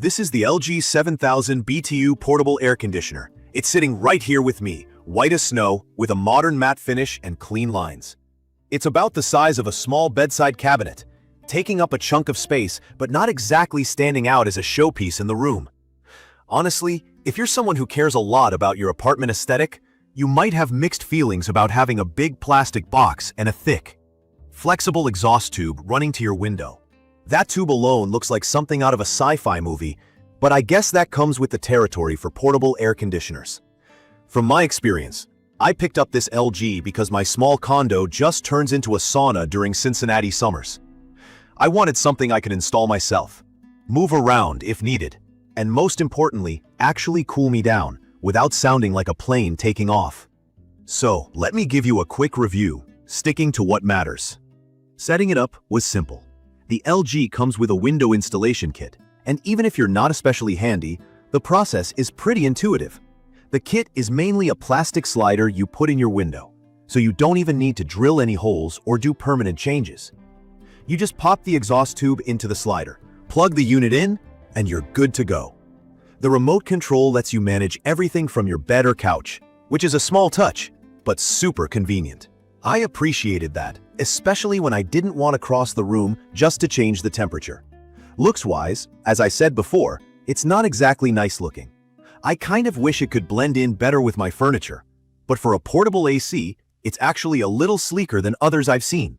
This is the LG 7000 BTU portable air conditioner. It's sitting right here with me, white as snow, with a modern matte finish and clean lines. It's about the size of a small bedside cabinet, taking up a chunk of space, but not exactly standing out as a showpiece in the room. Honestly, if you're someone who cares a lot about your apartment aesthetic, you might have mixed feelings about having a big plastic box and a thick, flexible exhaust tube running to your window. That tube alone looks like something out of a sci-fi movie, but I guess that comes with the territory for portable air conditioners. From my experience, I picked up this LG because my small condo just turns into a sauna during Cincinnati summers. I wanted something I could install myself, move around if needed, and most importantly, actually cool me down without sounding like a plane taking off. So, let me give you a quick review, sticking to what matters. Setting it up was simple. The LG comes with a window installation kit, and even if you're not especially handy, the process is pretty intuitive. The kit is mainly a plastic slider you put in your window, so you don't even need to drill any holes or do permanent changes. You just pop the exhaust tube into the slider, plug the unit in, and you're good to go. The remote control lets you manage everything from your bed or couch, which is a small touch, but super convenient. I appreciated that, especially when I didn't want to cross the room just to change the temperature. Looks-wise, as I said before, it's not exactly nice looking. I kind of wish it could blend in better with my furniture, but for a portable AC, it's actually a little sleeker than others I've seen.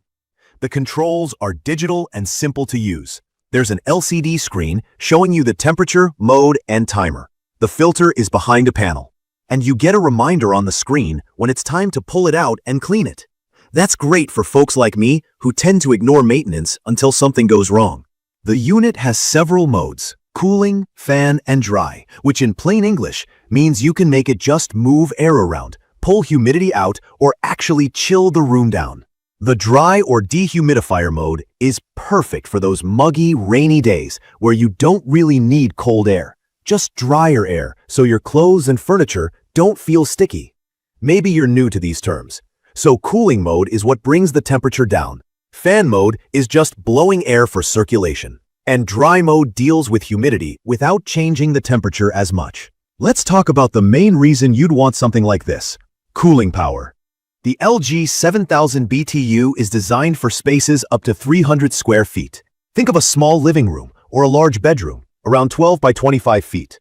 The controls are digital and simple to use. There's an LCD screen showing you the temperature, mode, and timer. The filter is behind a panel, and you get a reminder on the screen when it's time to pull it out and clean it. That's great for folks like me who tend to ignore maintenance until something goes wrong. The unit has several modes: cooling, fan, and dry, which in plain English means you can make it just move air around, pull humidity out, or actually chill the room down. The dry or dehumidifier mode is perfect for those muggy, rainy days where you don't really need cold air, just drier air so your clothes and furniture don't feel sticky. Maybe you're new to these terms. So cooling mode is what brings the temperature down. Fan mode is just blowing air for circulation. And dry mode deals with humidity without changing the temperature as much. Let's talk about the main reason you'd want something like this: cooling power. The LG 7000 BTU is designed for spaces up to 300 square feet. Think of a small living room or a large bedroom, around 12 by 25 feet.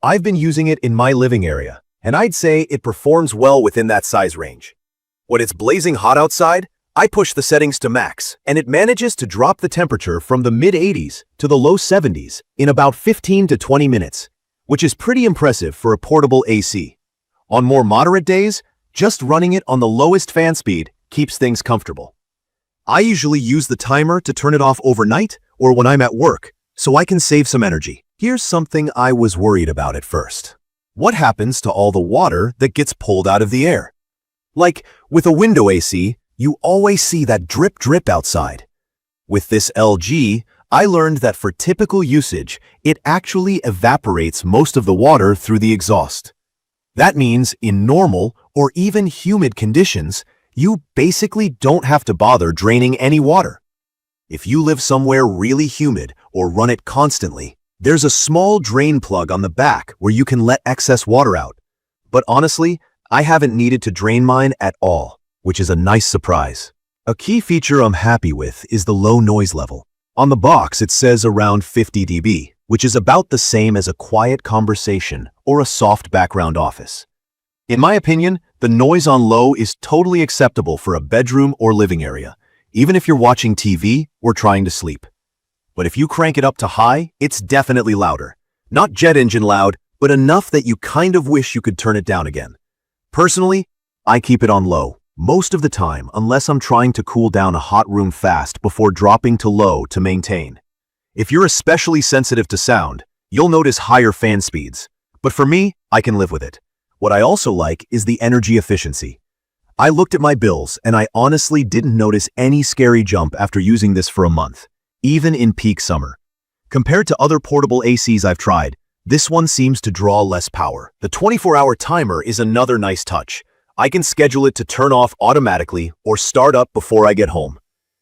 I've been using it in my living area, and I'd say it performs well within that size range. When it's blazing hot outside, I push the settings to max, and it manages to drop the temperature from the mid-80s to the low 70s in about 15 to 20 minutes, which is pretty impressive for a portable AC. On more moderate days, just running it on the lowest fan speed keeps things comfortable. I usually use the timer to turn it off overnight or when I'm at work, so I can save some energy. Here's something I was worried about at first. What happens to all the water that gets pulled out of the air? Like, with a window AC, you always see that drip outside. With this LG, I learned that for typical usage, it actually evaporates most of the water through the exhaust. That means in normal or even humid conditions, you basically don't have to bother draining any water. If you live somewhere really humid or run it constantly, there's a small drain plug on the back where you can let excess water out. But honestly, I haven't needed to drain mine at all, which is a nice surprise. A key feature I'm happy with is the low noise level. On the box, it says around 50 dB, which is about the same as a quiet conversation or a soft background office. In my opinion, the noise on low is totally acceptable for a bedroom or living area, even if you're watching TV or trying to sleep. But if you crank it up to high, it's definitely louder. Not jet engine loud, but enough that you kind of wish you could turn it down again. Personally, I keep it on low most of the time unless I'm trying to cool down a hot room fast before dropping to low to maintain. If you're especially sensitive to sound, you'll notice higher fan speeds. But for me, I can live with it. What I also like is the energy efficiency. I looked at my bills and I honestly didn't notice any scary jump after using this for a month, even in peak summer. Compared to other portable ACs I've tried, this one seems to draw less power. The 24-hour timer is another nice touch. I can schedule it to turn off automatically or start up before I get home.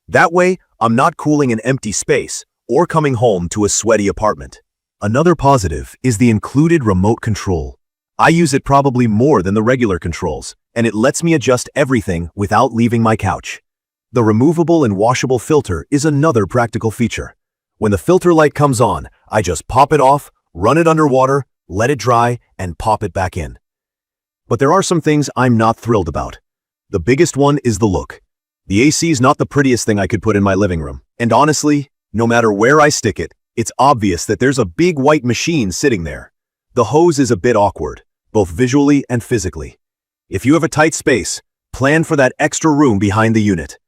That way, I'm not cooling an empty space or coming home to a sweaty apartment. Another positive is the included remote control. I use it probably more than the regular controls, and it lets me adjust everything without leaving my couch. The removable and washable filter is another practical feature. When the filter light comes on, I just pop it off, run it underwater, let it dry, and pop it back in. But there are some things I'm not thrilled about. The biggest one is the look. The AC is not the prettiest thing I could put in my living room, and honestly, no matter where I stick it, it's obvious that there's a big white machine sitting there. The hose is a bit awkward, both visually and physically. If you have a tight space, plan for that extra room behind the unit.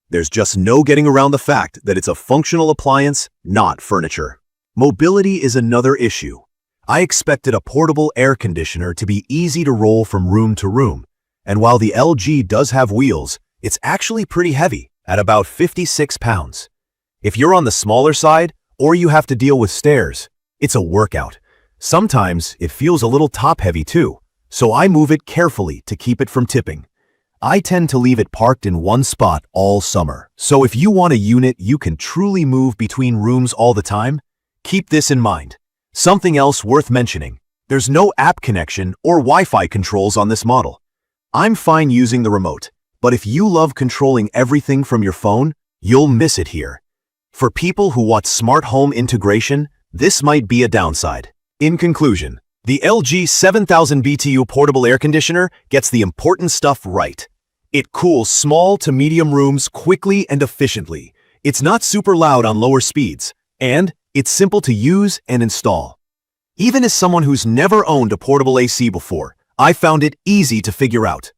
There's just no getting around the fact that it's a functional appliance, not furniture. Mobility is another issue. I expected a portable air conditioner to be easy to roll from room to room, and while the LG does have wheels, it's actually pretty heavy, at about 56 pounds. If you're on the smaller side, or you have to deal with stairs, it's a workout. Sometimes it feels a little top-heavy too, so I move it carefully to keep it from tipping. I tend to leave it parked in one spot all summer, so if you want a unit you can truly move between rooms all the time, keep this in mind. Something else worth mentioning, there's no app connection or Wi-Fi controls on this model. I'm fine using the remote, but if you love controlling everything from your phone, you'll miss it here. For people who want smart home integration, this might be a downside. In conclusion, the LG 7000 BTU portable air conditioner gets the important stuff right. It cools small to medium rooms quickly and efficiently. It's not super loud on lower speeds, and it's simple to use and install. Even as someone who's never owned a portable AC before, I found it easy to figure out.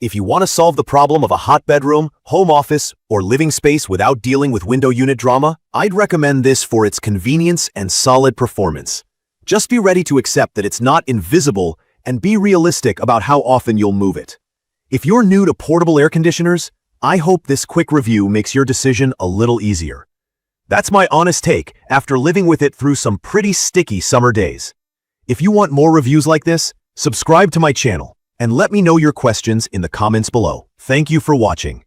If you want to solve the problem of a hot bedroom, home office, or living space without dealing with window unit drama, I'd recommend this for its convenience and solid performance. Just be ready to accept that it's not invisible and be realistic about how often you'll move it. If you're new to portable air conditioners, I hope this quick review makes your decision a little easier. That's my honest take after living with it through some pretty sticky summer days. If you want more reviews like this, subscribe to my channel and let me know your questions in the comments below. Thank you for watching.